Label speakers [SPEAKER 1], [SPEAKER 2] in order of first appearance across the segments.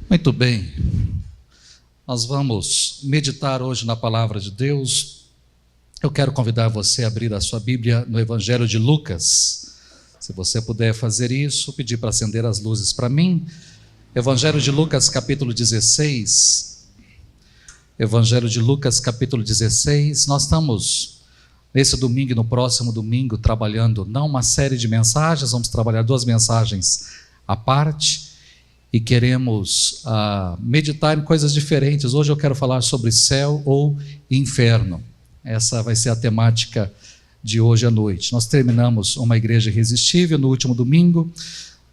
[SPEAKER 1] Muito bem, nós vamos meditar hoje na palavra de Deus. Eu quero convidar você a abrir a sua Bíblia no Evangelho de Lucas. Se você puder fazer isso, pedir para acender as luzes para mim. Evangelho de Lucas, capítulo 16. Evangelho de Lucas, capítulo 16. Nós estamos, nesse domingo e no próximo domingo, trabalhando não uma série de mensagens, vamos trabalhar 2 mensagens à parte. E queremos meditar em coisas diferentes. Hoje eu quero falar sobre céu ou inferno. Essa vai ser a temática de hoje à noite. Nós terminamos Uma Igreja Irresistível no último domingo.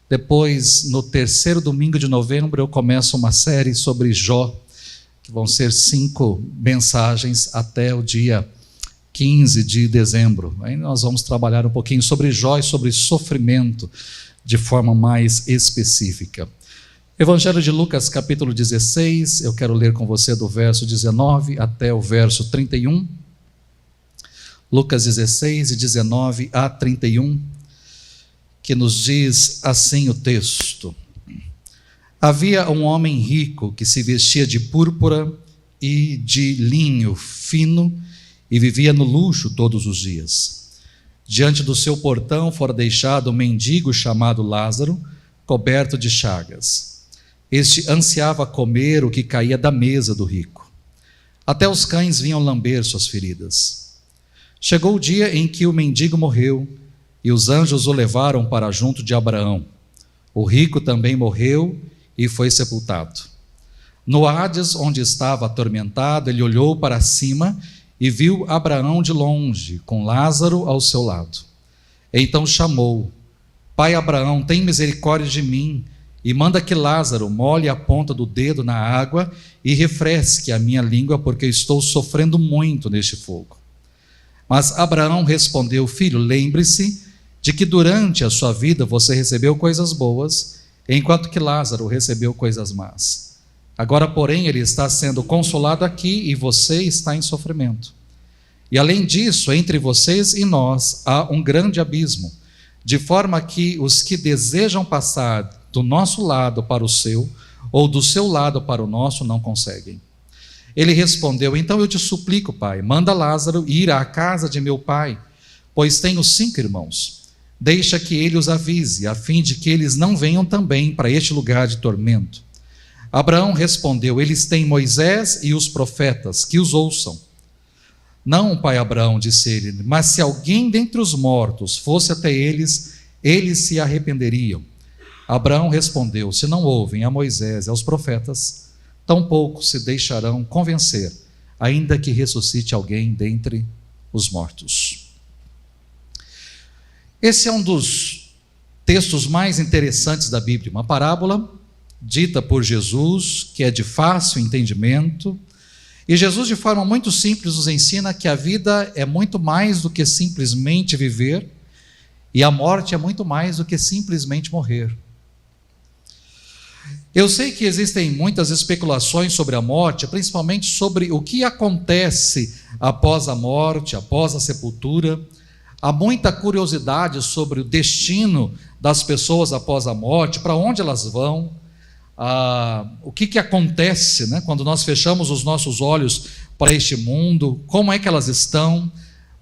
[SPEAKER 1] Depois, no 3º domingo de novembro, eu começo uma série sobre Jó, que vão ser 5 mensagens até o dia 15 de dezembro. Aí nós vamos trabalhar um pouquinho sobre Jó e sobre sofrimento de forma mais específica. Evangelho de Lucas, capítulo 16, eu quero ler com você do verso 19 até o verso 31. Lucas 16, de 19 a 31, que nos diz assim o texto: Havia um homem rico que se vestia de púrpura e de linho fino e vivia no luxo todos os dias. Diante do seu portão fora deixado um mendigo chamado Lázaro, coberto de chagas. Este ansiava comer o que caía da mesa do rico. Até os cães vinham lamber suas feridas. Chegou o dia em que o mendigo morreu, e os anjos o levaram para junto de Abraão. O rico também morreu e foi sepultado. No Hades, onde estava atormentado, ele olhou para cima e viu Abraão de longe, com Lázaro ao seu lado. Então chamou: Pai Abraão, tem misericórdia de mim, e manda que Lázaro molhe a ponta do dedo na água e refresque a minha língua, porque estou sofrendo muito neste fogo. Mas Abraão respondeu: Filho, lembre-se de que durante a sua vida você recebeu coisas boas, enquanto que Lázaro recebeu coisas más. Agora, porém, ele está sendo consolado aqui e você está em sofrimento. E além disso, entre vocês e nós há um grande abismo, de forma que os que desejam passar do nosso lado para o seu, ou do seu lado para o nosso, não conseguem. Ele respondeu: Então eu te suplico, pai, manda Lázaro ir à casa de meu pai, pois tenho 5 irmãos. Deixa que ele os avise, a fim de que eles não venham também para este lugar de tormento. Abraão respondeu: Eles têm Moisés e os profetas, que os ouçam. Não, pai Abraão, disse ele, mas se alguém dentre os mortos fosse até eles, eles se arrependeriam. Abraão respondeu: Se não ouvem a Moisés e aos profetas, tampouco se deixarão convencer, ainda que ressuscite alguém dentre os mortos. Esse é um dos textos mais interessantes da Bíblia, uma parábola dita por Jesus, que é de fácil entendimento, e Jesus, de forma muito simples, nos ensina que a vida é muito mais do que simplesmente viver, e a morte é muito mais do que simplesmente morrer. Eu sei que existem muitas especulações sobre a morte, principalmente sobre o que acontece após a morte, após a sepultura. Há muita curiosidade sobre o destino das pessoas após a morte, para onde elas vão, o que acontece, né, quando nós fechamos os nossos olhos para este mundo, como é que elas estão.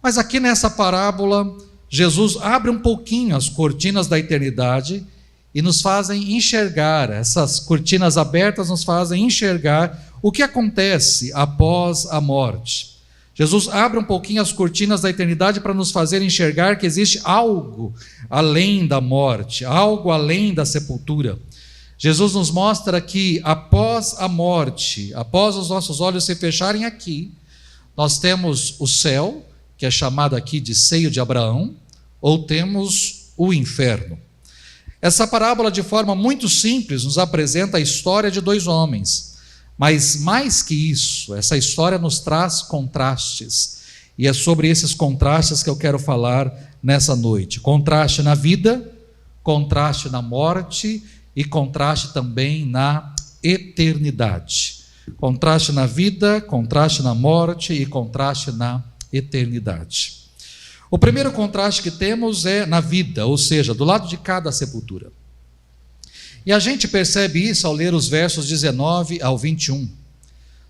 [SPEAKER 1] Mas aqui nessa parábola, Jesus abre um pouquinho as cortinas da eternidade e nos fazem enxergar, essas cortinas abertas nos fazem enxergar o que acontece após a morte. Jesus abre um pouquinho as cortinas da eternidade para nos fazer enxergar que existe algo além da morte, algo além da sepultura. Jesus nos mostra que após a morte, após os nossos olhos se fecharem aqui, nós temos o céu, que é chamado aqui de seio de Abraão, ou temos o inferno. Essa parábola, de forma muito simples, nos apresenta a história de 2 homens. Mas mais que isso, essa história nos traz contrastes. E é sobre esses contrastes que eu quero falar nessa noite. Contraste na vida, contraste na morte e contraste também na eternidade. Contraste na vida, contraste na morte e contraste na eternidade. O primeiro contraste que temos é na vida, ou seja, do lado de cada sepultura. E a gente percebe isso ao ler os versos 19 ao 21.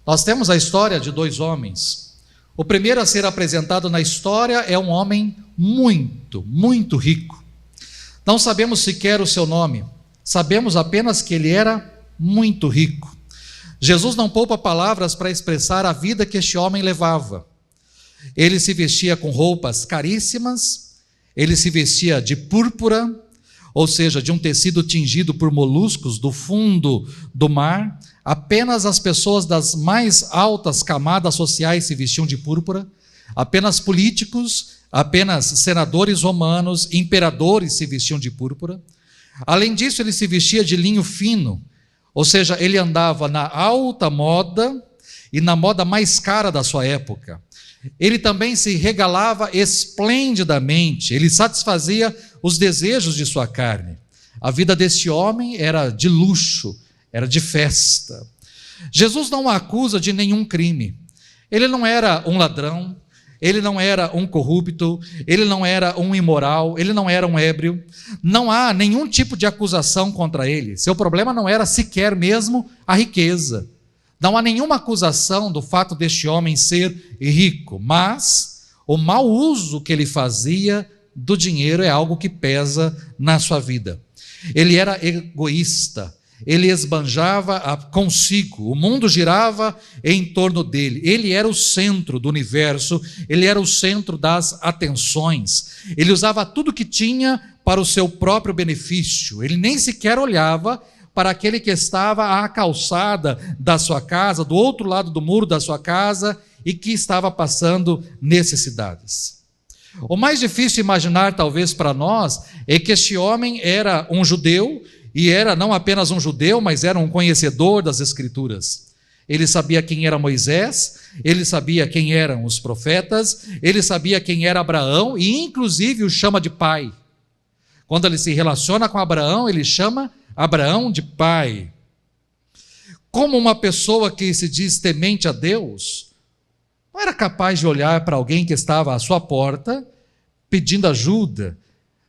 [SPEAKER 1] Nós temos a história de dois homens. O primeiro a ser apresentado na história é um homem muito, muito rico. Não sabemos sequer o seu nome, sabemos apenas que ele era muito rico. Jesus não poupa palavras para expressar a vida que este homem levava. Ele se vestia com roupas caríssimas, ele se vestia de púrpura, ou seja, de um tecido tingido por moluscos do fundo do mar. Apenas as pessoas das mais altas camadas sociais se vestiam de púrpura, apenas políticos, apenas senadores romanos, imperadores se vestiam de púrpura. Além disso, ele se vestia de linho fino, ou seja, ele andava na alta moda e na moda mais cara da sua época. Ele também se regalava esplendidamente, ele satisfazia os desejos de sua carne. A vida desse homem era de luxo, era de festa. Jesus não o acusa de nenhum crime. Ele não era um ladrão, ele não era um corrupto, ele não era um imoral, ele não era um ébrio. Não há nenhum tipo de acusação contra ele. Seu problema não era sequer mesmo a riqueza. Não há nenhuma acusação do fato deste homem ser rico, mas o mau uso que ele fazia do dinheiro é algo que pesa na sua vida. Ele era egoísta, ele esbanjava consigo, o mundo girava em torno dele, ele era o centro do universo, ele era o centro das atenções, ele usava tudo que tinha para o seu próprio benefício, ele nem sequer olhava para aquele que estava à calçada da sua casa, do outro lado do muro da sua casa, e que estava passando necessidades. O mais difícil imaginar, talvez, para nós, é que este homem era um judeu, e era não apenas um judeu, mas era um conhecedor das Escrituras. Ele sabia quem era Moisés, ele sabia quem eram os profetas, ele sabia quem era Abraão, e inclusive o chama de pai. Quando ele se relaciona com Abraão, ele chama Abraão de pai. Como uma pessoa que se diz temente a Deus, não era capaz de olhar para alguém que estava à sua porta pedindo ajuda,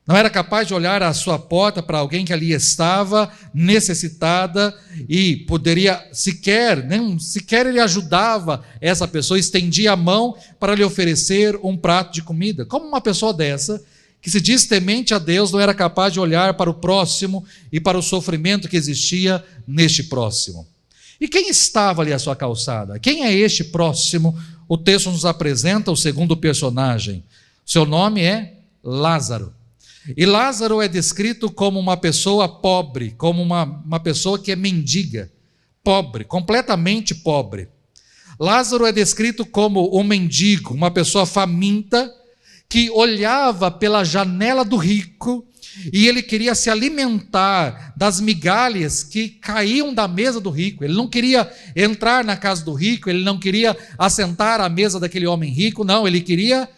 [SPEAKER 1] não era capaz de olhar à sua porta para alguém que ali estava necessitada e poderia nem sequer ele ajudava essa pessoa, estendia a mão para lhe oferecer um prato de comida. Como uma pessoa dessa, que se diz temente a Deus, não era capaz de olhar para o próximo e para o sofrimento que existia neste próximo. E quem estava ali à sua calçada? Quem é este próximo? O texto nos apresenta o segundo personagem. Seu nome é Lázaro. E Lázaro é descrito como uma pessoa pobre, como uma pessoa que é mendiga, pobre, completamente pobre. Lázaro é descrito como um mendigo, uma pessoa faminta, que olhava pela janela do rico e ele queria se alimentar das migalhas que caíam da mesa do rico. Ele não queria entrar na casa do rico, ele não queria assentar à mesa daquele homem rico, não, ele queria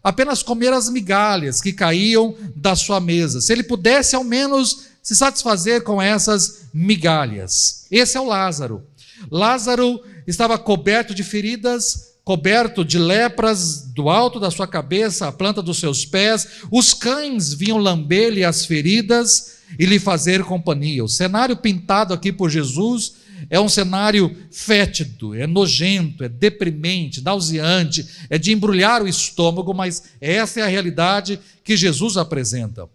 [SPEAKER 1] apenas comer as migalhas que caíam da sua mesa. Se ele pudesse ao menos se satisfazer com essas migalhas. Esse é o Lázaro. Lázaro estava coberto de feridas, coberto de lepras do alto da sua cabeça à planta dos seus pés. Os cães vinham lamber-lhe as feridas e lhe fazer companhia. O cenário pintado aqui por Jesus é um cenário fétido, é nojento, é deprimente, nauseante, é de embrulhar o estômago, mas essa é a realidade que Jesus apresenta.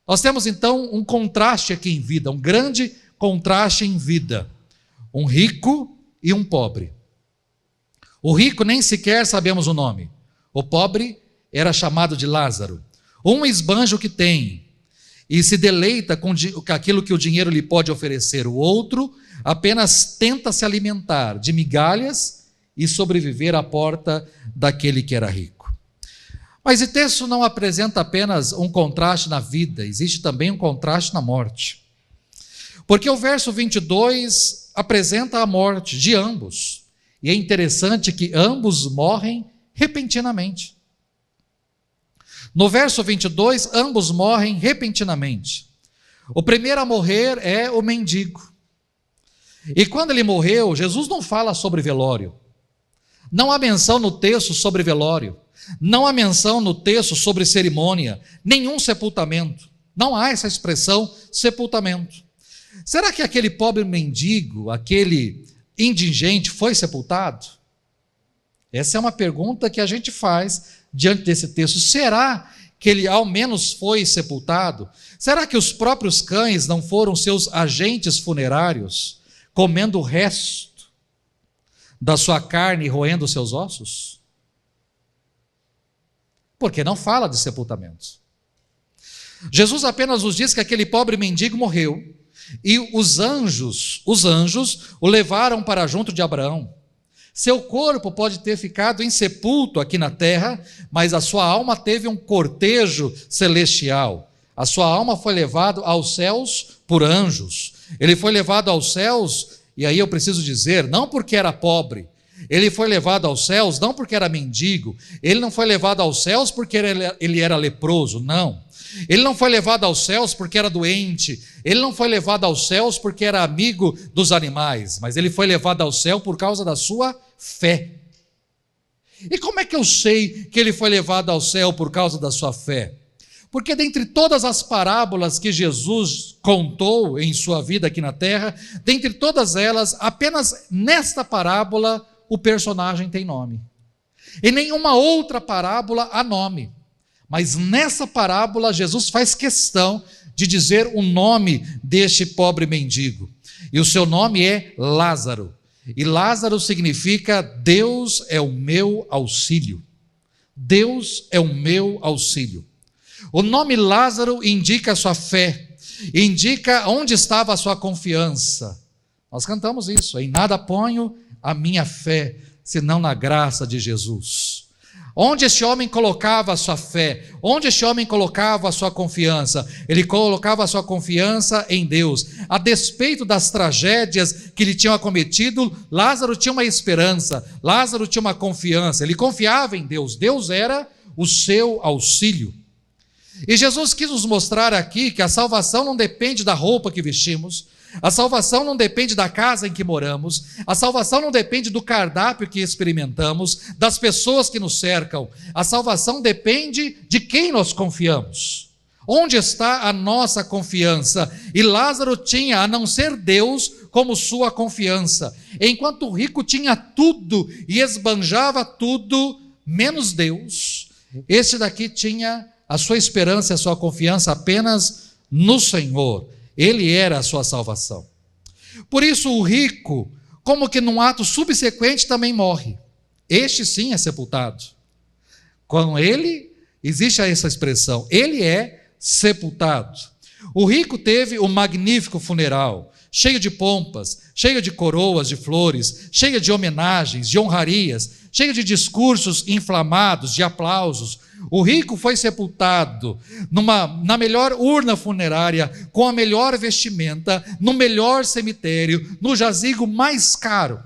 [SPEAKER 1] Nós temos então um contraste aqui em vida, um grande contraste em vida. Um rico e um pobre. O rico nem sequer sabemos o nome. O pobre era chamado de Lázaro. Um esbanja o que tem e se deleita com aquilo que o dinheiro lhe pode oferecer. O outro apenas tenta se alimentar de migalhas e sobreviver à porta daquele que era rico. Mas o texto não apresenta apenas um contraste na vida, existe também um contraste na morte. Porque o verso 22 apresenta a morte de ambos. E é interessante que ambos morrem repentinamente. No verso 22, ambos morrem repentinamente. O primeiro a morrer é o mendigo. E quando ele morreu, Jesus não fala sobre velório. Não há menção no texto sobre velório. Não há menção no texto sobre cerimônia, nenhum sepultamento. Não há essa expressão sepultamento. Será que aquele pobre mendigo, aquele indigente foi sepultado? Essa é uma pergunta que a gente faz diante desse texto. Será que ele ao menos foi sepultado? Será que os próprios cães não foram seus agentes funerários, comendo o resto da sua carne e roendo os seus ossos? Porque não fala de sepultamento. Jesus apenas nos diz que aquele pobre mendigo morreu e os anjos o levaram para junto de Abraão. Seu corpo pode ter ficado insepulto aqui na terra, mas a sua alma teve um cortejo celestial. A sua alma foi levada aos céus por anjos. Ele foi levado aos céus, e aí eu preciso dizer, não porque era pobre. Ele foi levado aos céus não porque era mendigo. Ele não foi levado aos céus porque ele era leproso, não. Ele não foi levado aos céus porque era doente. Ele não foi levado aos céus porque era amigo dos animais. Mas ele foi levado ao céu por causa da sua fé. E como é que eu sei que ele foi levado ao céu por causa da sua fé? Porque dentre todas as parábolas que Jesus contou em sua vida aqui na terra, dentre todas elas, apenas nesta parábola o personagem tem nome. Em nenhuma outra parábola há nome. Mas nessa parábola Jesus faz questão de dizer o nome deste pobre mendigo. E o seu nome é Lázaro. E Lázaro significa Deus é o meu auxílio. Deus é o meu auxílio. O nome Lázaro indica a sua fé, indica onde estava a sua confiança. Nós cantamos isso, em nada ponho a minha fé, senão na graça de Jesus. Onde esse homem colocava a sua fé? Onde esse homem colocava a sua confiança? Ele colocava a sua confiança em Deus. A despeito das tragédias que lhe tinham acometido, Lázaro tinha uma esperança, Lázaro tinha uma confiança, ele confiava em Deus, Deus era o seu auxílio. E Jesus quis nos mostrar aqui que a salvação não depende da roupa que vestimos, a salvação não depende da casa em que moramos, a salvação não depende do cardápio que experimentamos, das pessoas que nos cercam, a salvação depende de quem nós confiamos. Onde está a nossa confiança? E Lázaro tinha, a não ser Deus, como sua confiança, enquanto o rico tinha tudo e esbanjava tudo, menos Deus. Esse daqui tinha a sua esperança e a sua confiança apenas no Senhor. Ele era a sua salvação. Por isso o rico, como que num ato subsequente, também morre. Este sim é sepultado. Com ele, existe essa expressão, ele é sepultado. O rico teve um magnífico funeral, cheio de pompas, cheio de coroas de flores, cheio de homenagens, de honrarias, cheio de discursos inflamados, de aplausos. O rico foi sepultado na melhor urna funerária, com a melhor vestimenta, no melhor cemitério, no jazigo mais caro.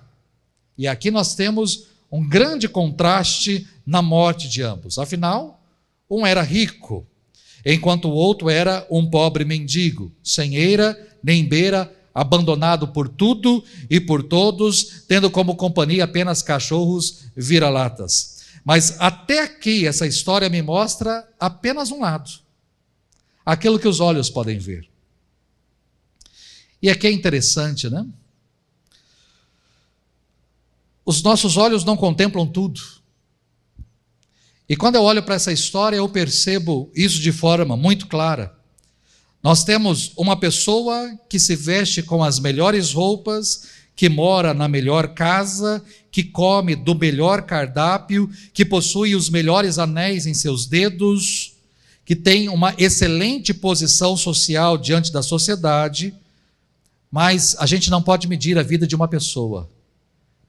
[SPEAKER 1] E aqui nós temos um grande contraste na morte de ambos. Afinal, um era rico, enquanto o outro era um pobre mendigo, sem eira nem beira, abandonado por tudo e por todos, tendo como companhia apenas cachorros vira-latas. Mas até aqui essa história me mostra apenas um lado, aquilo que os olhos podem ver. E aqui é interessante, né? Os nossos olhos não contemplam tudo. E quando eu olho para essa história, eu percebo isso de forma muito clara. Nós temos uma pessoa que se veste com as melhores roupas, que mora na melhor casa, que come do melhor cardápio, que possui os melhores anéis em seus dedos, que tem uma excelente posição social diante da sociedade, mas a gente não pode medir a vida de uma pessoa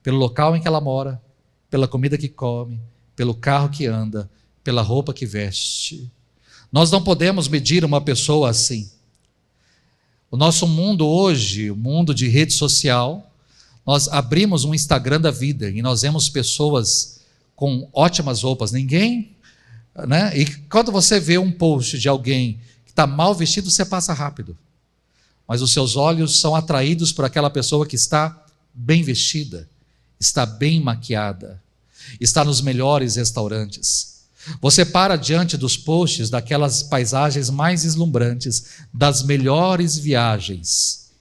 [SPEAKER 1] pelo local em que ela mora, pela comida que come, pelo carro que anda, pela roupa que veste. Nós não podemos medir uma pessoa assim. O nosso mundo hoje, o mundo de rede social, nós abrimos um Instagram da vida e nós vemos pessoas com ótimas roupas. Ninguém, né? E quando você vê um post de alguém que está mal vestido, você passa rápido. Mas os seus olhos são atraídos por aquela pessoa que está bem vestida, está bem maquiada. está nos melhores restaurantes. Você para diante dos posts daquelas paisagens mais deslumbrantes, das melhores viagens,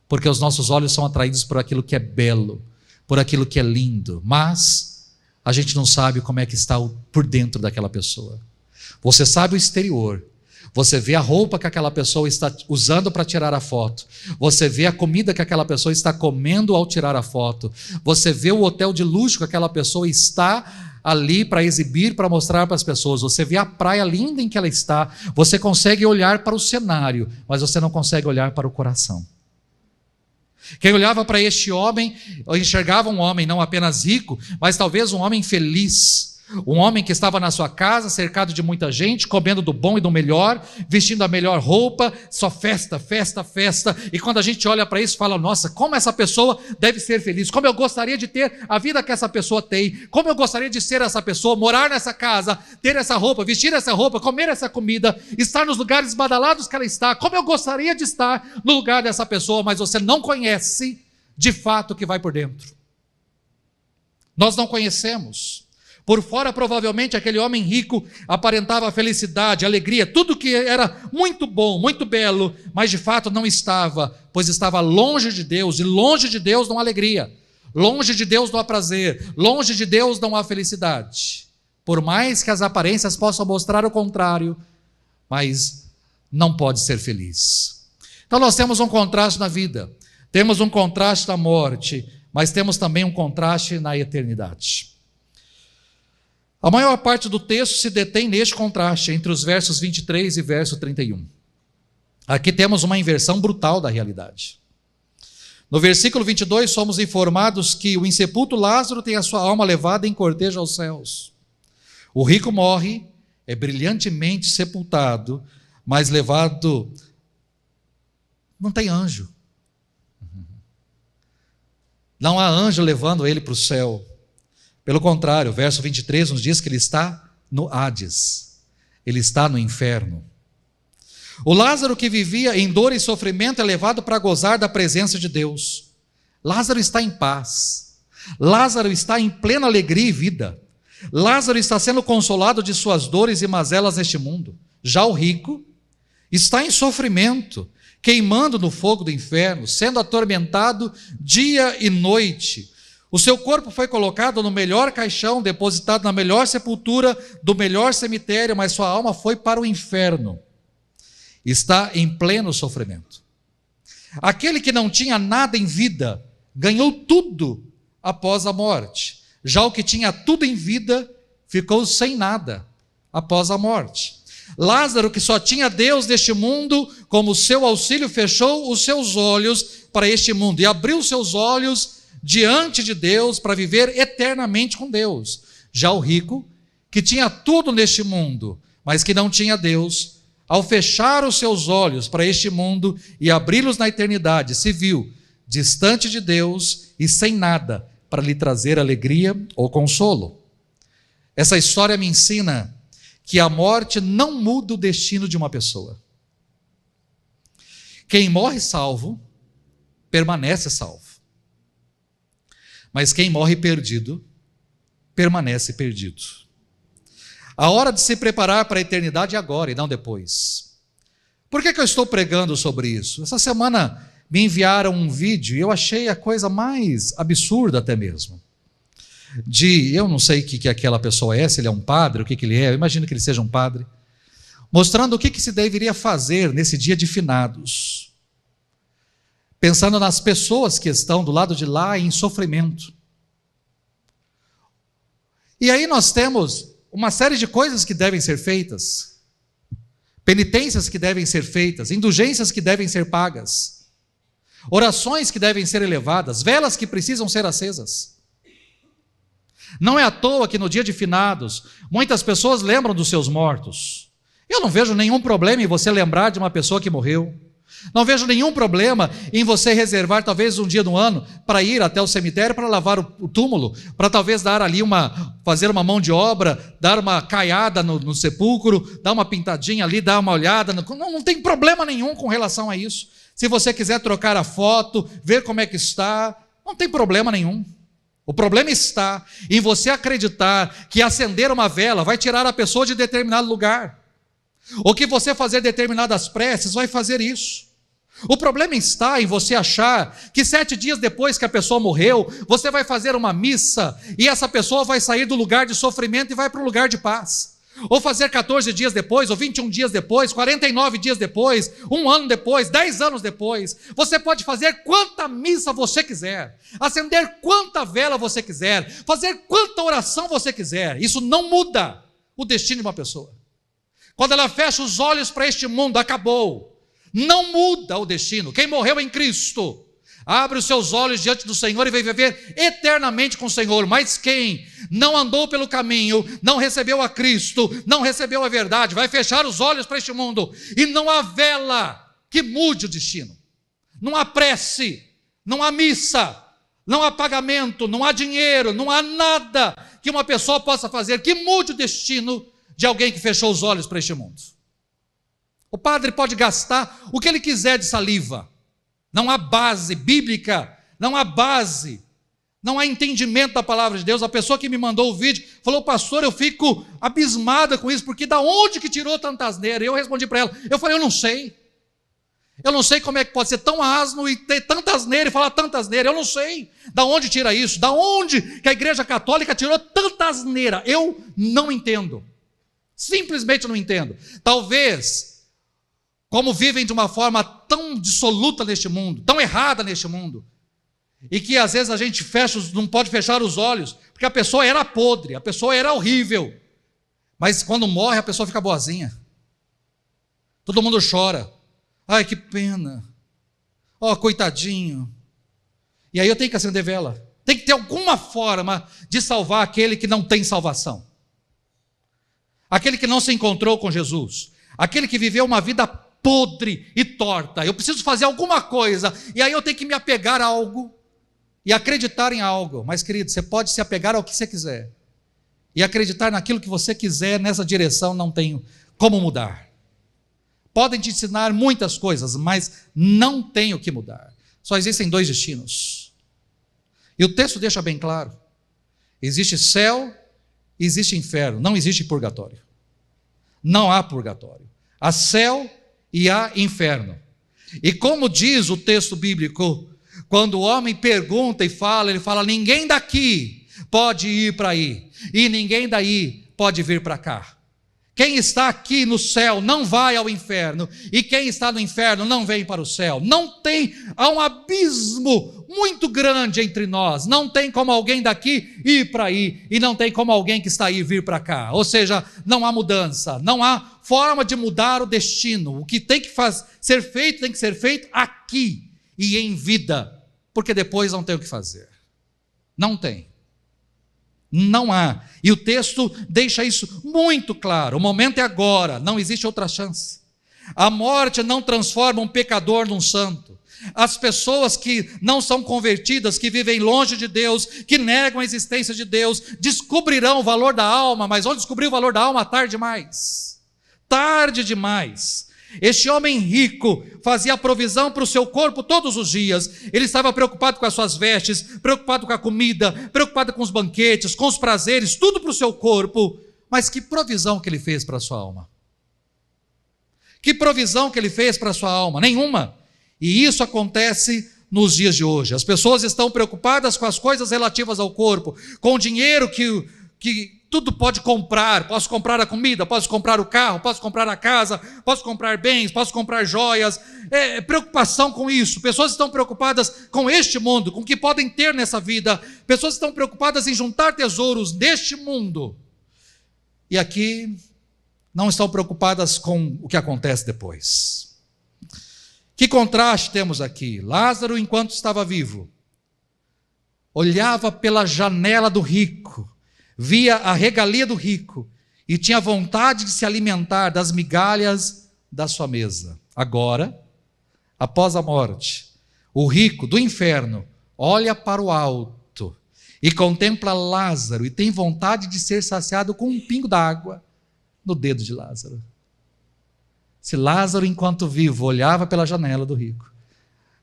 [SPEAKER 1] porque os nossos olhos são atraídos por aquilo que é belo, por aquilo que é lindo, mas a gente não sabe como é que está por dentro daquela pessoa. Você sabe o exterior, você vê a roupa que aquela pessoa está usando para tirar a foto, você vê a comida que aquela pessoa está comendo ao tirar a foto, você vê o hotel de luxo que aquela pessoa está ali para exibir, para mostrar para as pessoas, você vê a praia linda em que ela está, você consegue olhar para o cenário, mas você não consegue olhar para o coração. Quem olhava para este homem, enxergava um homem não apenas rico, mas talvez um homem feliz, um homem que estava na sua casa, cercado de muita gente, comendo do bom e do melhor, vestindo a melhor roupa, só festa, festa, festa, e quando a gente olha para isso, fala, nossa, como essa pessoa deve ser feliz, como eu gostaria de ter a vida que essa pessoa tem, como eu gostaria de ser essa pessoa, morar nessa casa, ter essa roupa, vestir essa roupa, comer essa comida, estar nos lugares badalados que ela está, como eu gostaria de estar no lugar dessa pessoa, mas você não conhece de fato o que vai por dentro. Nós não conhecemos. Por fora, provavelmente, aquele homem rico aparentava felicidade, alegria, tudo que era muito bom, muito belo, mas de fato não estava, pois estava longe de Deus, e longe de Deus não há alegria, longe de Deus não há prazer, longe de Deus não há felicidade. Por mais que as aparências possam mostrar o contrário, mas não pode ser feliz. Então nós temos um contraste na vida, temos um contraste na morte, mas temos também um contraste na eternidade. A maior parte do texto se detém neste contraste, entre os versos 23 e verso 31. Aqui temos uma inversão brutal da realidade. No versículo 22, somos informados que o insepulto Lázaro tem a sua alma levada em cortejo aos céus. O rico morre, é brilhantemente sepultado, mas levado... Não tem anjo. Não há anjo levando ele para o céu. Pelo contrário, o verso 23 nos diz que ele está no Hades, ele está no inferno. O Lázaro que vivia em dor e sofrimento é levado para gozar da presença de Deus. Lázaro está em paz, Lázaro está em plena alegria e vida, Lázaro está sendo consolado de suas dores e mazelas neste mundo. Já o rico está em sofrimento, queimando no fogo do inferno, sendo atormentado dia e noite. O seu corpo foi colocado no melhor caixão, depositado na melhor sepultura, do melhor cemitério, mas sua alma foi para o inferno. Está em pleno sofrimento. Aquele que não tinha nada em vida, ganhou tudo após a morte. Já o que tinha tudo em vida, ficou sem nada após a morte. Lázaro, que só tinha Deus neste mundo, como seu auxílio, fechou os seus olhos para este mundo e abriu os seus olhos diante de Deus para viver eternamente com Deus. Já o rico, que tinha tudo neste mundo, mas que não tinha Deus, ao fechar os seus olhos para este mundo e abri-los na eternidade, se viu distante de Deus e sem nada para lhe trazer alegria ou consolo. Essa história me ensina que a morte não muda o destino de uma pessoa. Quem morre salvo, permanece salvo. Mas quem morre perdido, permanece perdido. A hora de se preparar para a eternidade é agora e não depois. Por que eu estou pregando sobre isso? Essa semana me enviaram um vídeo e eu achei a coisa mais absurda até mesmo. Eu não sei o que aquela pessoa é, se ele é um padre, o que ele é, eu imagino que ele seja um padre, mostrando o que se deveria fazer nesse dia de finados. Pensando nas pessoas que estão do lado de lá em sofrimento. E aí nós temos uma série de coisas que devem ser feitas, penitências que devem ser feitas, indulgências que devem ser pagas, orações que devem ser elevadas, velas que precisam ser acesas. Não é à toa que no dia de finados, muitas pessoas lembram dos seus mortos. Eu não vejo nenhum problema em você lembrar de uma pessoa que morreu. Não vejo nenhum problema em você reservar talvez um dia do ano para ir até o cemitério para lavar o túmulo, para talvez dar ali fazer uma mão de obra, dar uma caiada no sepulcro, dar uma pintadinha ali, dar uma olhada. Não tem problema nenhum com relação a isso. Se você quiser trocar a foto, ver como é que está, não tem problema nenhum. O problema está em você acreditar que acender uma vela vai tirar a pessoa de determinado lugar, ou que você fazer determinadas preces vai fazer isso. O problema está em você achar que 7 dias depois que a pessoa morreu, você vai fazer uma missa e essa pessoa vai sair do lugar de sofrimento e vai para o lugar de paz. Ou fazer 14 dias depois, ou 21 dias depois, 49 dias depois, 1 ano depois, 10 anos depois. Você pode fazer quanta missa você quiser, acender quanta vela você quiser, fazer quanta oração você quiser. Isso não muda o destino de uma pessoa. Quando ela fecha os olhos para este mundo, acabou. Não muda o destino. Quem morreu em Cristo abre os seus olhos diante do Senhor e vai viver eternamente com o Senhor. Mas quem não andou pelo caminho, não recebeu a Cristo, não recebeu a verdade, vai fechar os olhos para este mundo. E não há vela que mude o destino. Não há prece, não há missa, não há pagamento, não há dinheiro, não há nada que uma pessoa possa fazer que mude o destino de alguém que fechou os olhos para este mundo. O padre pode gastar o que ele quiser de saliva. Não há base bíblica, não há base, não há entendimento da palavra de Deus. A pessoa que me mandou o vídeo falou: pastor, eu fico abismada com isso, porque da onde que tirou tanta asneira? Eu respondi para ela, eu falei, eu não sei como é que pode ser tão asno e ter tanta asneira e falar tanta asneira. Eu não sei da onde tira isso, da onde que a igreja católica tirou tanta asneira. Eu não entendo, simplesmente não entendo. Talvez, como vivem de uma forma tão dissoluta neste mundo, tão errada neste mundo, e que às vezes a gente não pode fechar os olhos, porque a pessoa era podre, a pessoa era horrível, mas quando morre a pessoa fica boazinha, todo mundo chora, ai que pena, ó coitadinho, e aí eu tenho que acender vela, tem que ter alguma forma de salvar aquele que não tem salvação, aquele que não se encontrou com Jesus, aquele que viveu uma vida podre e torta. Eu preciso fazer alguma coisa, e aí eu tenho que me apegar a algo e acreditar em algo. Mas, querido, você pode se apegar ao que você quiser e acreditar naquilo que você quiser, nessa direção não tem como mudar. Podem te ensinar muitas coisas, mas não tem o que mudar. Só existem 2 destinos, e o texto deixa bem claro: existe céu, existe inferno, não existe purgatório. Não há purgatório, há céu e há inferno. E como diz o texto bíblico, quando o homem pergunta e fala, ele fala: ninguém daqui pode ir para aí, e ninguém daí pode vir para cá. Quem está aqui no céu não vai ao inferno, e quem está no inferno não vem para o céu. Há um abismo muito grande entre nós. Não tem como alguém daqui ir para aí, e não tem como alguém que está aí vir para cá. Ou seja, não há mudança, não há forma de mudar o destino. O que tem que ser feito, tem que ser feito aqui e em vida, porque depois não tem o que fazer. Não tem. Não há. E o texto deixa isso muito claro. O momento é agora, não existe outra chance. A morte não transforma um pecador num santo. As pessoas que não são convertidas, que vivem longe de Deus, que negam a existência de Deus, descobrirão o valor da alma, mas vão descobrir o valor da alma tarde demais. Tarde demais. Este homem rico fazia provisão para o seu corpo todos os dias. Ele estava preocupado com as suas vestes, preocupado com a comida, preocupado com os banquetes, com os prazeres, tudo para o seu corpo. Mas que provisão que ele fez para a sua alma? Que provisão que ele fez para a sua alma? Nenhuma. E isso acontece nos dias de hoje. As pessoas estão preocupadas com as coisas relativas ao corpo, com o dinheiro que tudo pode comprar. Posso comprar a comida, posso comprar o carro, posso comprar a casa, posso comprar bens, posso comprar joias. Preocupação com isso. Pessoas estão preocupadas com este mundo, com o que podem ter nessa vida. Pessoas estão preocupadas em juntar tesouros neste mundo. E aqui não estão preocupadas com o que acontece depois. Que contraste temos aqui. Lázaro, enquanto estava vivo, olhava pela janela do rico, via a regalia do rico e tinha vontade de se alimentar das migalhas da sua mesa. Agora, após a morte, o rico do inferno olha para o alto e contempla Lázaro e tem vontade de ser saciado com um pingo d'água no dedo de Lázaro. Se Lázaro, enquanto vivo, olhava pela janela do rico,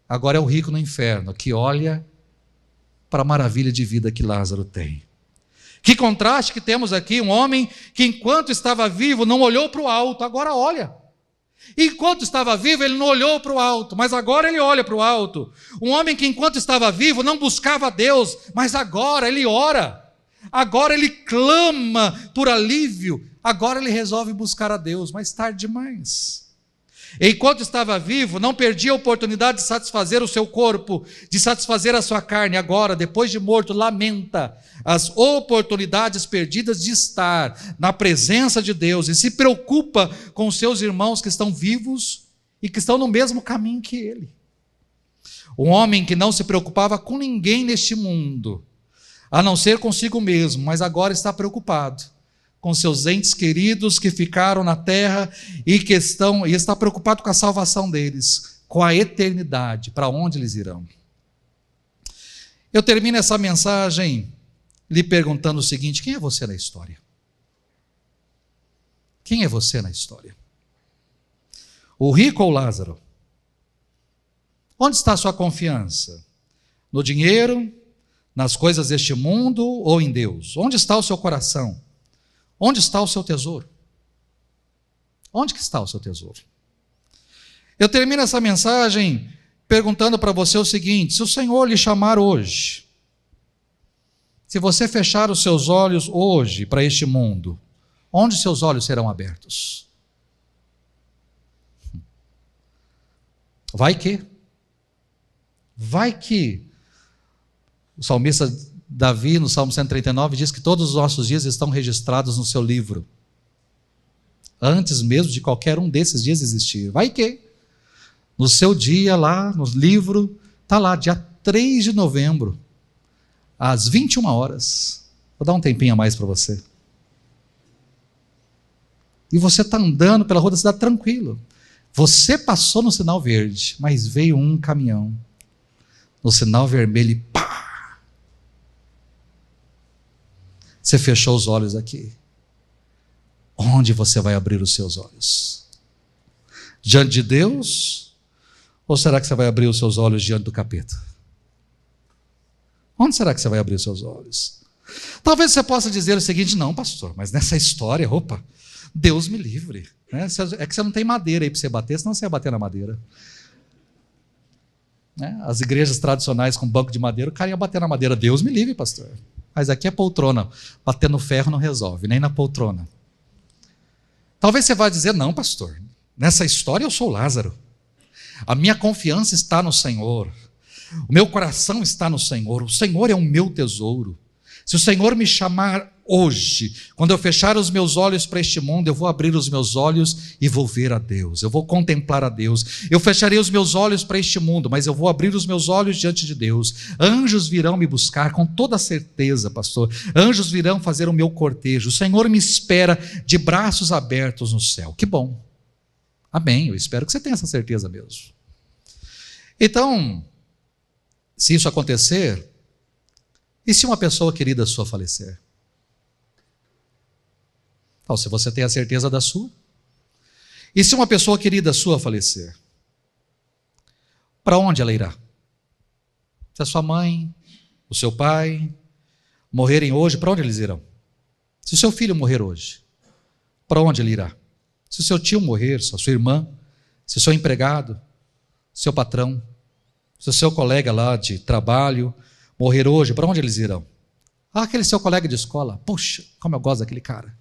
[SPEAKER 1] agora é o rico no inferno que olha para a maravilha de vida que Lázaro tem. Que contraste que temos aqui, um homem que enquanto estava vivo não olhou para o alto, agora olha. Enquanto estava vivo ele não olhou para o alto, mas agora ele olha para o alto. Um homem que enquanto estava vivo não buscava Deus, mas agora ele ora. Agora ele clama por alívio, agora ele resolve buscar a Deus, mas tarde demais. Enquanto estava vivo, não perdia a oportunidade de satisfazer o seu corpo, de satisfazer a sua carne. Agora, depois de morto, lamenta as oportunidades perdidas de estar na presença de Deus e se preocupa com os seus irmãos que estão vivos e que estão no mesmo caminho que ele. Um homem que não se preocupava com ninguém neste mundo, a não ser consigo mesmo, mas agora está preocupado com seus entes queridos que ficaram na terra e está preocupado com a salvação deles, com a eternidade, para onde eles irão. Eu termino essa mensagem lhe perguntando o seguinte: quem é você na história? Quem é você na história? O rico ou Lázaro? Onde está a sua confiança? No dinheiro, nas coisas deste mundo ou em Deus? Onde está o seu coração? Onde está o seu tesouro? Onde que está o seu tesouro? Eu termino essa mensagem perguntando para você o seguinte: se o Senhor lhe chamar hoje, se você fechar os seus olhos hoje para este mundo, onde seus olhos serão abertos? Vai que o salmista Davi, no Salmo 139, diz que todos os nossos dias estão registrados no seu livro, antes mesmo de qualquer um desses dias existir. Vai que no seu dia lá, no livro, está lá, dia 3 de novembro, às 21 horas. Vou dar um tempinho a mais para você. E você está andando pela rua da cidade tranquilo. Você passou no sinal verde, mas veio um caminhão no sinal vermelho e pá! Você fechou os olhos aqui. Onde você vai abrir os seus olhos? Diante de Deus? Ou será que você vai abrir os seus olhos diante do capeta? Onde será que você vai abrir os seus olhos? Talvez você possa dizer o seguinte: não, pastor, mas nessa história, opa, Deus me livre. Né? É que você não tem madeira aí para você bater, senão você ia bater na madeira. Né? As igrejas tradicionais com banco de madeira, o cara ia bater na madeira. Deus me livre, pastor. Mas aqui é poltrona. Bater no ferro não resolve, nem na poltrona. Talvez você vá dizer: não, pastor, nessa história eu sou Lázaro. A minha confiança está no Senhor. O meu coração está no Senhor. O Senhor é o meu tesouro. Se o Senhor me chamar hoje, quando eu fechar os meus olhos para este mundo, eu vou abrir os meus olhos e vou ver a Deus, eu vou contemplar a Deus. Eu fecharei os meus olhos para este mundo, mas eu vou abrir os meus olhos diante de Deus. Anjos virão me buscar com toda certeza, pastor. Anjos virão fazer o meu cortejo. O Senhor me espera de braços abertos no céu. Que bom. Amém. Eu espero que você tenha essa certeza mesmo. Então, se isso acontecer, e se uma pessoa querida sua falecer? Então, se você tem a certeza da sua. E se uma pessoa querida sua falecer? Para onde ela irá? Se a sua mãe, o seu pai morrerem hoje, para onde eles irão? Se o seu filho morrer hoje, para onde ele irá? Se o seu tio morrer, se a sua irmã, se o seu empregado, seu patrão, se o seu colega lá de trabalho morrer hoje, para onde eles irão? Ah, aquele seu colega de escola, puxa, como eu gosto daquele cara.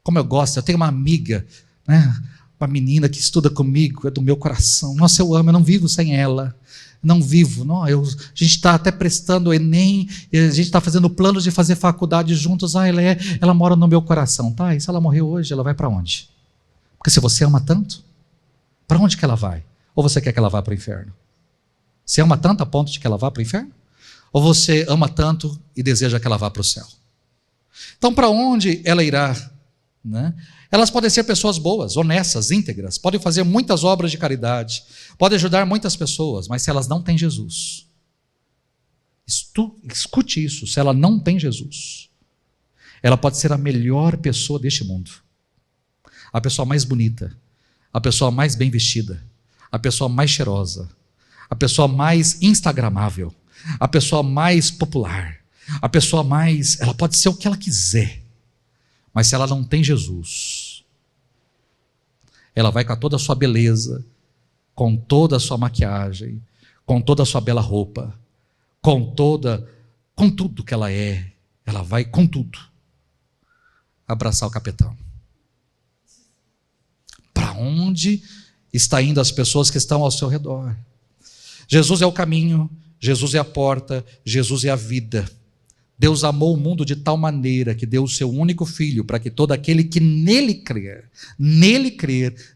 [SPEAKER 1] Como eu gosto, eu tenho uma amiga, né, uma menina que estuda comigo, é do meu coração. Nossa, eu amo, eu não vivo sem ela. Não vivo. Não, a gente está até prestando o Enem, a gente está fazendo planos de fazer faculdade juntos. Ah, ela mora no meu coração. Tá, e se ela morrer hoje, ela vai para onde? Porque se você ama tanto, para onde que ela vai? Ou você quer que ela vá para o inferno? Você ama tanto a ponto de que ela vá para o inferno? Ou você ama tanto e deseja que ela vá para o céu? Então, para onde ela irá? Né? Elas podem ser pessoas boas, honestas, íntegras, podem fazer muitas obras de caridade, podem ajudar muitas pessoas, mas se elas não têm Jesus, escute isso, se ela não tem Jesus, ela pode ser a melhor pessoa deste mundo, a pessoa mais bonita, a pessoa mais bem vestida, a pessoa mais cheirosa, a pessoa mais instagramável, a pessoa mais popular, a pessoa mais... Ela pode ser o que ela quiser, mas se ela não tem Jesus, ela vai com toda a sua beleza, com toda a sua maquiagem, com toda a sua bela roupa, com tudo que ela vai com tudo abraçar o capetão. Para onde está indo as pessoas que estão ao seu redor? Jesus é o caminho, Jesus é a porta, Jesus é a vida. Deus amou o mundo de tal maneira que deu o seu único filho para que todo aquele que nele crer,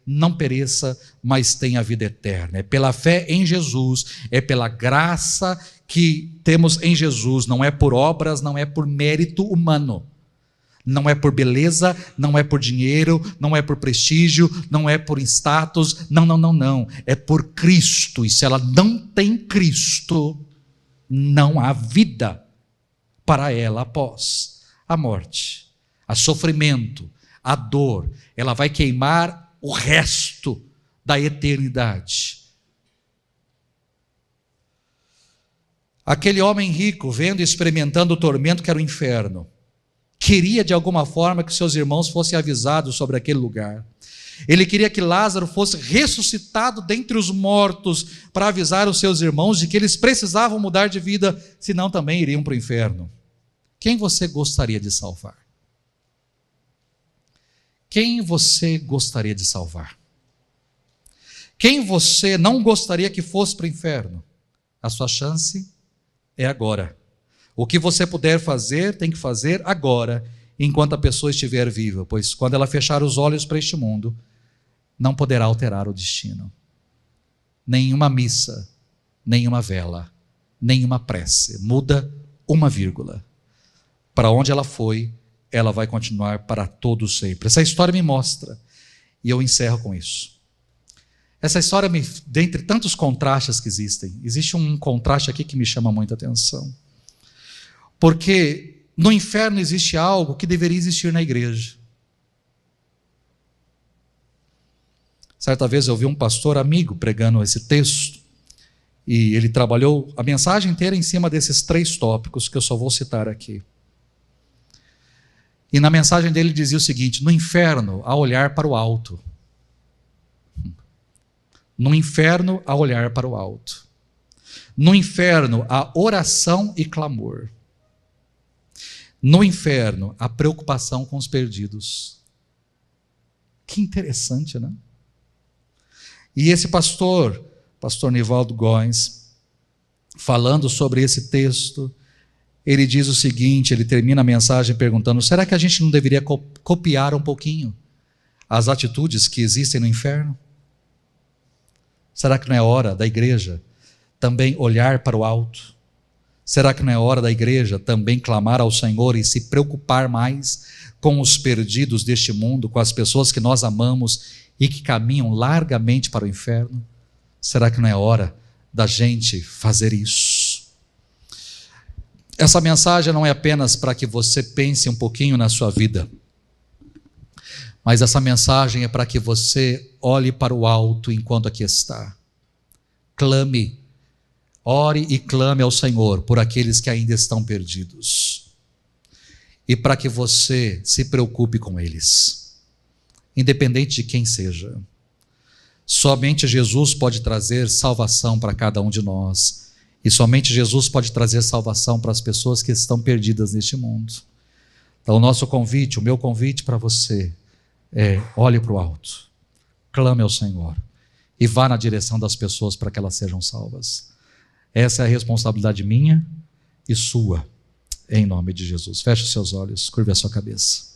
[SPEAKER 1] não pereça, mas tenha a vida eterna. É pela fé em Jesus, é pela graça que temos em Jesus, não é por obras, não é por mérito humano, não é por beleza, não é por dinheiro, não é por prestígio, não é por status, não, é por Cristo. E se ela não tem Cristo, não há vida para ela após a morte, a sofrimento, a dor. Ela vai queimar o resto da eternidade. Aquele homem rico, vendo e experimentando o tormento que era o inferno, queria de alguma forma que seus irmãos fossem avisados sobre aquele lugar. Ele queria que Lázaro fosse ressuscitado dentre os mortos para avisar os seus irmãos de que eles precisavam mudar de vida, senão também iriam para o inferno. Quem você gostaria de salvar? Quem você gostaria de salvar? Quem você não gostaria que fosse para o inferno? A sua chance é agora. O que você puder fazer, tem que fazer agora, enquanto a pessoa estiver viva, pois quando ela fechar os olhos para este mundo, não poderá alterar o destino. Nenhuma missa, nenhuma vela, nenhuma prece muda uma vírgula. Para onde ela foi, ela vai continuar para todo sempre. Essa história me mostra, e eu encerro com isso. Essa história, dentre tantos contrastes que existem, existe um contraste aqui que me chama muita atenção. Porque no inferno existe algo que deveria existir na igreja. Certa vez eu vi um pastor amigo pregando esse texto, e ele trabalhou a mensagem inteira em cima desses 3 tópicos que eu só vou citar aqui. E na mensagem dele dizia o seguinte: no inferno há olhar para o alto. No inferno há olhar para o alto. No inferno há oração e clamor. No inferno há preocupação com os perdidos. Que interessante, né? E esse pastor Nivaldo Góes, falando sobre esse texto, ele diz o seguinte, ele termina a mensagem perguntando: será que a gente não deveria copiar um pouquinho as atitudes que existem no inferno? Será que não é hora da igreja também olhar para o alto? Será que não é hora da igreja também clamar ao Senhor e se preocupar mais com os perdidos deste mundo, com as pessoas que nós amamos e que caminham largamente para o inferno? Será que não é hora da gente fazer isso? Essa mensagem não é apenas para que você pense um pouquinho na sua vida, mas essa mensagem é para que você olhe para o alto enquanto aqui está. Clame, ore e clame ao Senhor por aqueles que ainda estão perdidos. E para que você se preocupe com eles, independente de quem seja. Somente Jesus pode trazer salvação para cada um de nós. E somente Jesus pode trazer salvação para as pessoas que estão perdidas neste mundo. Então o meu convite para você é: olhe para o alto, clame ao Senhor e vá na direção das pessoas para que elas sejam salvas. Essa é a responsabilidade minha e sua, em nome de Jesus. Feche os seus olhos, curve a sua cabeça.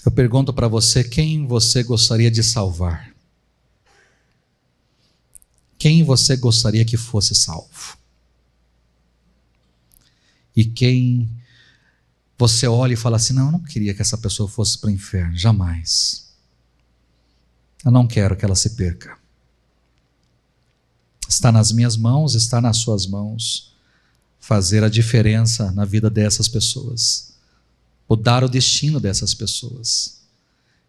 [SPEAKER 1] Eu pergunto para você: quem você gostaria de salvar? Quem você gostaria que fosse salvo? E quem você olha e fala assim: não, eu não queria que essa pessoa fosse para o inferno, jamais. Eu não quero que ela se perca. Está nas minhas mãos, está nas suas mãos, fazer a diferença na vida dessas pessoas, mudar o destino dessas pessoas.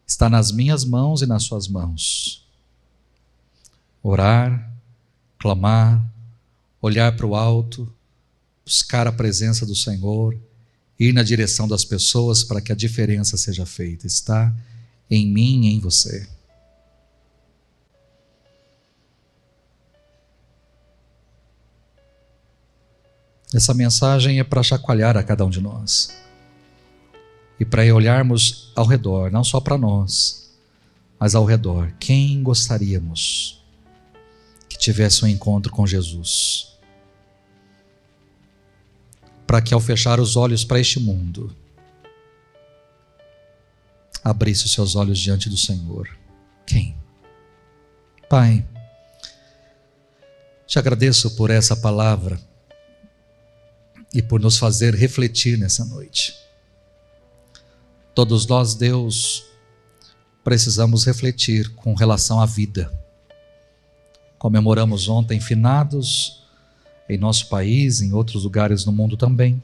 [SPEAKER 1] Está nas minhas mãos e nas suas mãos. Orar, clamar, olhar para o alto, buscar a presença do Senhor, ir na direção das pessoas para que a diferença seja feita. Está em mim e em você. Essa mensagem é para chacoalhar a cada um de nós. E para olharmos ao redor, não só para nós, mas ao redor. Quem gostaríamos que tivesse um encontro com Jesus? Para que ao fechar os olhos para este mundo, abrisse os seus olhos diante do Senhor. Quem? Pai, te agradeço por essa palavra e por nos fazer refletir nessa noite. Todos nós, Deus, precisamos refletir com relação à vida. Comemoramos ontem finados em nosso país, em outros lugares no mundo também,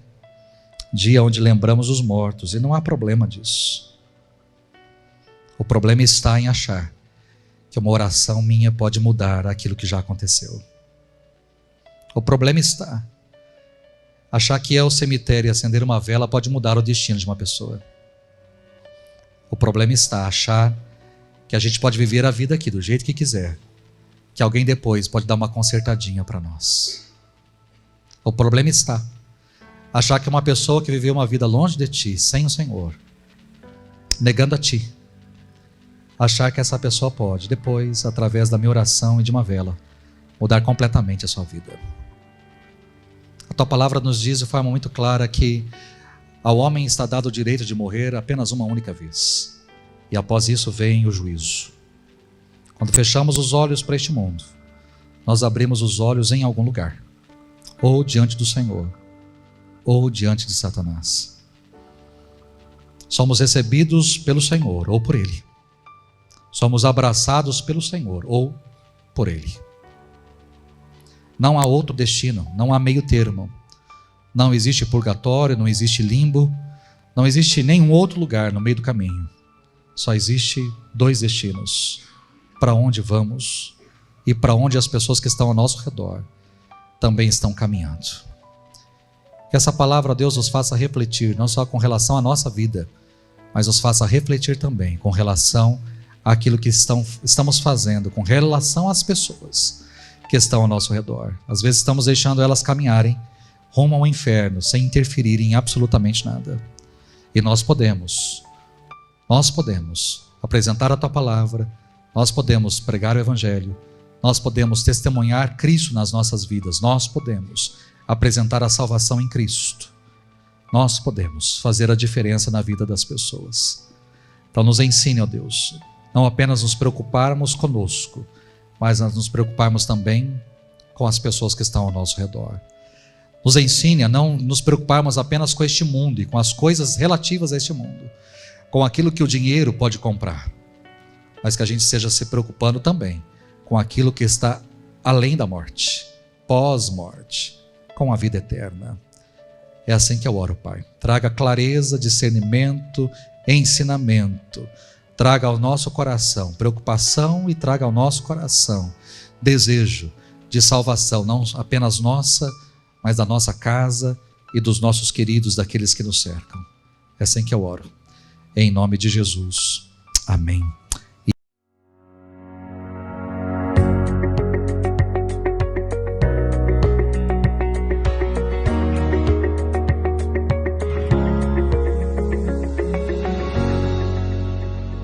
[SPEAKER 1] dia onde lembramos os mortos, e não há problema disso. O problema está em achar que uma oração minha pode mudar aquilo que já aconteceu. O problema está achar que ao cemitério acender uma vela pode mudar o destino de uma pessoa. O problema está achar que a gente pode viver a vida aqui do jeito que quiser, que alguém depois pode dar uma consertadinha para nós. O problema está achar que uma pessoa que viveu uma vida longe de ti, sem o Senhor, negando a ti, achar que essa pessoa pode depois, através da minha oração e de uma vela, mudar completamente a sua vida. A tua palavra nos diz de forma muito clara que ao homem está dado o direito de morrer apenas uma única vez. E após isso vem o juízo. Quando fechamos os olhos para este mundo, nós abrimos os olhos em algum lugar. Ou diante do Senhor, ou diante de Satanás. Somos recebidos pelo Senhor, ou por Ele. Somos abraçados pelo Senhor, ou por Ele. Não há outro destino, não há meio termo. Não existe purgatório, não existe limbo, não existe nenhum outro lugar no meio do caminho. Só existe dois destinos: para onde vamos e para onde as pessoas que estão ao nosso redor também estão caminhando. Que essa palavra, Deus, nos faça refletir, não só com relação à nossa vida, mas nos faça refletir também com relação àquilo que estamos fazendo, com relação às pessoas que estão ao nosso redor. Às vezes estamos deixando elas caminharem rumo ao inferno, sem interferir em absolutamente nada. E nós podemos apresentar a tua palavra, nós podemos pregar o evangelho, nós podemos testemunhar Cristo nas nossas vidas, nós podemos apresentar a salvação em Cristo, nós podemos fazer a diferença na vida das pessoas. Então nos ensine, ó Deus, não apenas nos preocuparmos conosco, mas nos preocuparmos também com as pessoas que estão ao nosso redor. Nos ensine a não nos preocuparmos apenas com este mundo e com as coisas relativas a este mundo, com aquilo que o dinheiro pode comprar, mas que a gente esteja se preocupando também com aquilo que está além da morte, pós-morte, com a vida eterna. É assim que eu oro, Pai. Traga clareza, discernimento, ensinamento. Traga ao nosso coração preocupação e traga ao nosso coração desejo de salvação, não apenas nossa, mas da nossa casa e dos nossos queridos, daqueles que nos cercam. É assim que eu oro. Em nome de Jesus. Amém.